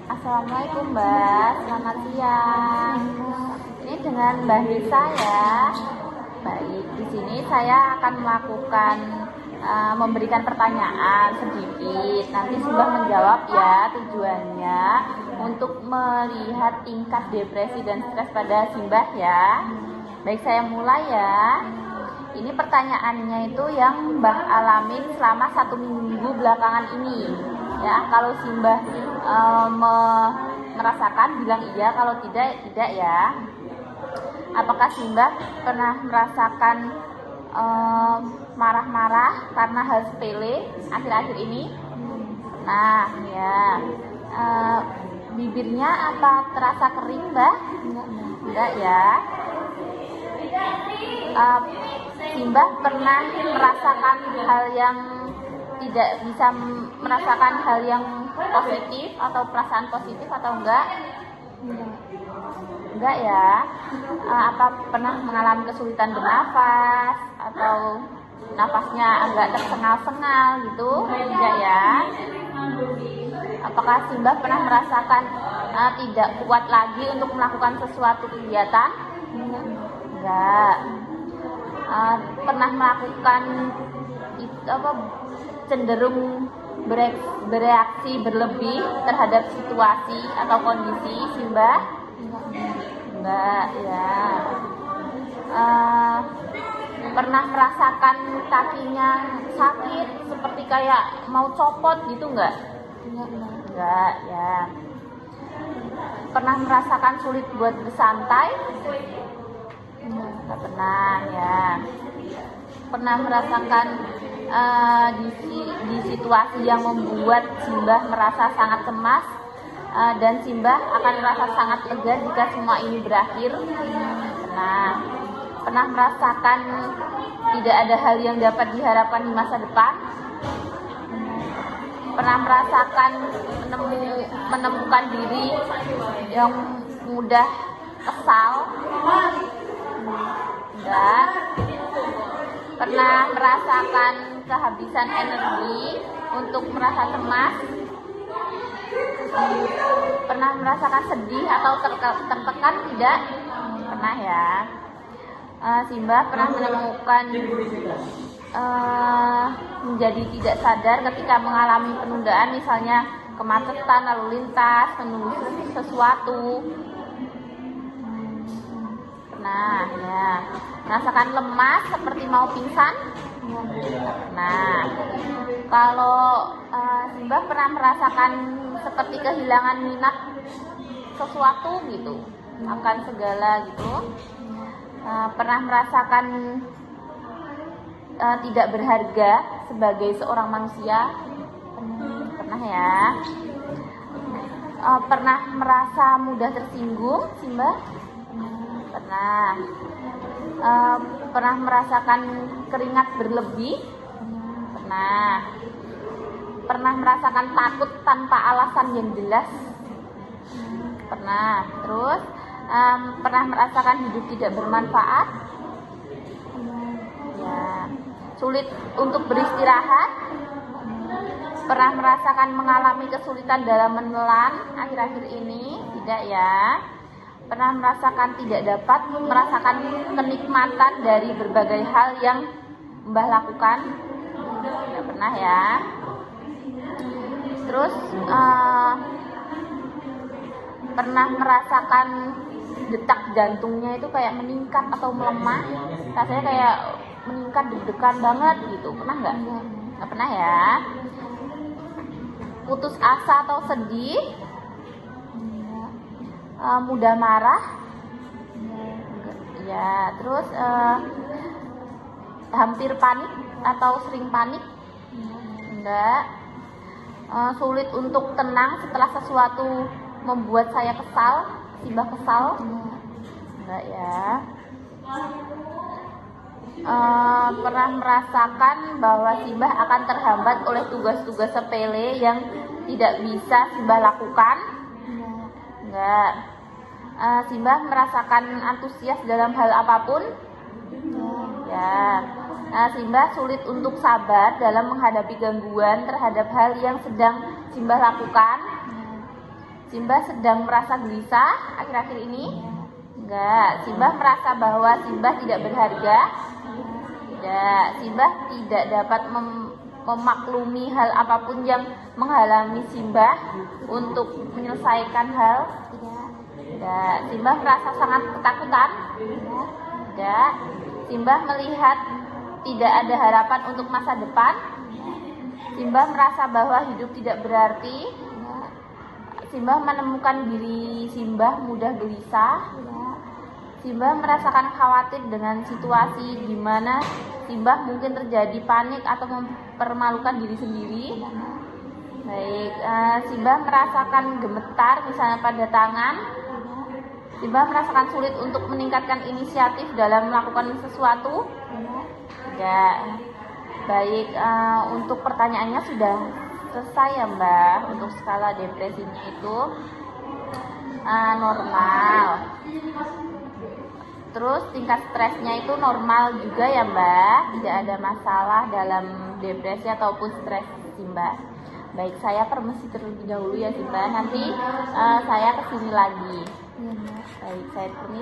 Assalamualaikum Mbak, selamat siang. Ini dengan Mbak Nisa ya. Baik, di sini saya akan melakukan memberikan pertanyaan sedikit. Nanti sudah menjawab ya, tujuannya untuk melihat tingkat depresi dan stres pada Simbah ya. Baik, saya mulai ya. Ini pertanyaannya itu yang Mbah alamin selama 1 minggu belakangan ini. Ya, kalau Simbah merasakan bilang iya, kalau tidak tidak ya. Apakah Simbah pernah merasakan marah-marah karena hal sepele akhir-akhir ini? Nah ya, bibirnya apa terasa kering Mbak? Enggak ya. Simbah pernah merasakan hal yang tidak bisa merasakan hal yang positif atau perasaan positif atau enggak? Enggak ya. Apa pernah mengalami kesulitan bernafas atau nafasnya agak tersengal-sengal gitu? Enggak ya. Apakah Simbah pernah merasakan tidak kuat lagi untuk melakukan sesuatu kegiatan? Enggak. Pernah melakukan cenderung bereaksi berlebih terhadap situasi atau kondisi Simbah? Enggak ya. Pernah merasakan kakinya sakit seperti kayak mau copot gitu enggak? Enggak ya. Pernah merasakan sulit buat bersantai? Enggak pernah ya. Pernah merasakan di situasi yang membuat Simbah merasa sangat cemas dan Simbah akan merasa sangat lega jika semua ini berakhir? Pernah merasakan tidak ada hal yang dapat diharapkan di masa depan? Pernah merasakan menemukan diri yang mudah kesal? Enggak. Pernah merasakan kehabisan energi untuk merasa cemas? Pernah merasakan sedih atau tertekan? Tidak? Pernah ya. Simbah pernah menemukan menjadi tidak sadar ketika mengalami penundaan, misalnya kemacetan lalu lintas, menunggu sesuatu. Nah ya. Merasakan lemas seperti mau pingsan? Nah, kalau Simbah pernah merasakan seperti kehilangan minat sesuatu gitu, akan segala gitu, pernah merasakan tidak berharga sebagai seorang manusia? Pernah ya. Pernah merasa mudah tersinggung Simbah? Pernah. Pernah merasakan keringat berlebih? Pernah. Pernah merasakan takut tanpa alasan yang jelas? Pernah. Terus pernah merasakan hidup tidak bermanfaat? Ya. Sulit untuk beristirahat? Pernah merasakan mengalami kesulitan dalam menelan akhir-akhir ini? Tidak ya. Pernah merasakan tidak dapat merasakan kenikmatan dari berbagai hal yang Mbah lakukan? Tidak pernah ya. Terus pernah merasakan detak jantungnya itu kayak meningkat atau melemah? Rasanya kayak meningkat, deg-degan banget gitu. Pernah nggak? Nggak pernah ya. Putus asa atau sedih? Mudah marah? Ya. Terus hampir panik atau sering panik? Enggak. Sulit untuk tenang setelah sesuatu membuat saya kesal? Simbah kesal? Enggak ya. Pernah merasakan bahwa Simbah akan terhambat oleh tugas-tugas sepele yang tidak bisa Simbah lakukan? Enggak. Simbah merasakan antusias dalam hal apapun? Ya. Simbah sulit untuk sabar dalam menghadapi gangguan terhadap hal yang sedang Simbah lakukan? Simbah sedang merasa gelisah akhir-akhir ini? Enggak. Simbah merasa bahwa Simbah tidak berharga? Tidak. Simbah tidak dapat memaklumi hal apapun yang menghalangi Simbah untuk menyelesaikan hal? Tidak. Simbah merasa sangat ketakutan? Tidak. Simbah melihat tidak ada harapan untuk masa depan? Simbah merasa bahwa hidup tidak berarti? Simbah menemukan diri Simbah mudah gelisah? Simbah merasakan khawatir dengan situasi di mana Simbah mungkin terjadi panik atau mempermalukan diri sendiri? Baik, Simbah merasakan gemetar misalnya pada tangan? Simbah merasakan sulit untuk meningkatkan inisiatif dalam melakukan sesuatu? Tidak. Baik, untuk pertanyaannya sudah selesai ya Mbak. Untuk skala depresinya itu normal. Terus tingkat stresnya itu normal juga ya Mbak. Tidak ada masalah dalam depresi ataupun stres Simbah. Baik, saya permisi terlebih dahulu ya Simbah. Nanti saya kesini lagi. Baik, saya permisi.